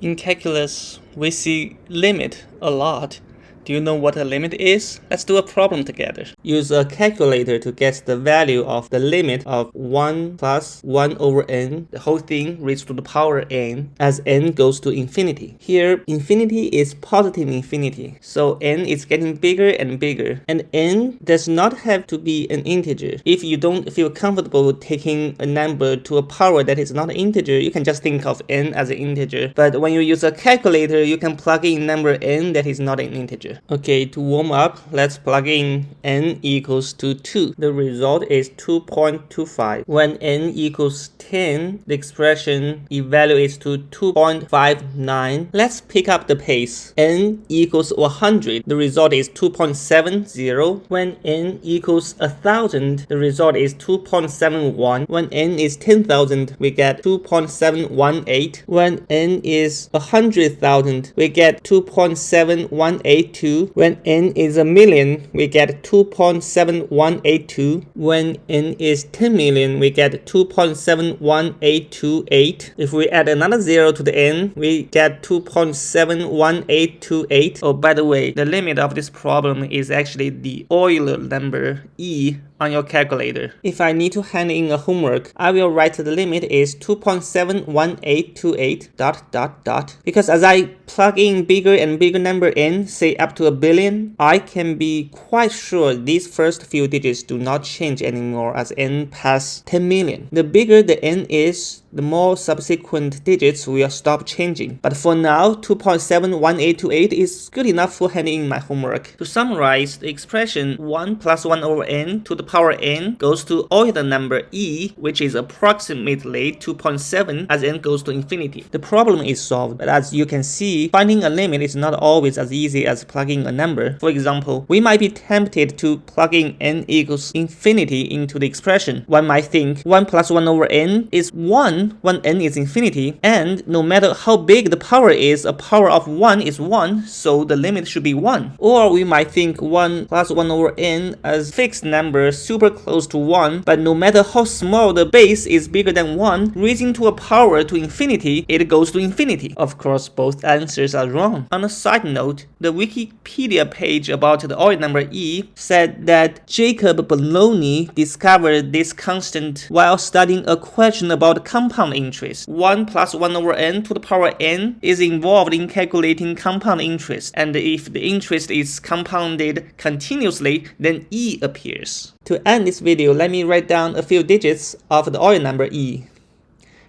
In calculus, we see limit a lot. Do you know what a limit is? Let's do a problem together. Use a calculator to guess the value of the limit of 1 plus 1 over n, the whole thing raised to the power n, as n goes to infinity. Here, infinity is positive infinity, so n is getting bigger and bigger, and n does not have to be an integer. If you don't feel comfortable taking a number to a power that is not an integer, you can just think of n as an integer. But when you use a calculator, you can plug in number n that is not an integer. Okay, to warm up, let's plug in n equals to 2. The result is 2.25. When n equals 10, the expression evaluates to 2.59. Let's pick up the pace. N equals 100, the result is 2.70. When n equals 1,000, the result is 2.71. When n is 10,000, we get 2.718. When n is 100,000, we get 2.7182. When n is a million, we get 2.7182. When n is 10 million, we get 2.71828. If we add another 0 to the n, we get 2.71828. Oh, by the way, the limit of this problem is actually the Euler number E on your calculator. If I need to hand in a homework, I will write the limit is 2.71828 ... Because as I plug in bigger and bigger number n, say up to a billion, I can be quite sure these first few digits do not change anymore as n pass 10 million. The bigger the n is, the more subsequent digits will stop changing. But for now, 2.71828 is good enough for handing in my homework. To summarize, the expression 1 plus 1 over n to the power n goes to Euler number E, which is approximately 2.7 as n goes to infinity. The problem is solved, but as you can see, finding a limit is not always as easy as plugging a number. For example, we might be tempted to plug in n equals infinity into the expression. One might think 1 plus 1 over n is 1 when n is infinity, and no matter how big the power is, a power of 1 is 1, so the limit should be 1. Or we might think 1 plus 1 over n as fixed number super close to 1, but no matter how small the base is bigger than 1, raising to a power to infinity, it goes to infinity. Of course, both answers are wrong. On a side note, the Wikipedia page about the Euler number E said that Jacob Bologna discovered this constant while studying a question about compound interest. 1 plus 1 over n to the power n is involved in calculating compound interest, and if the interest is compounded continuously, then E appears. To end this video, let me write down a few digits of the Euler number E.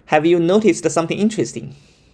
Have you noticed something interesting?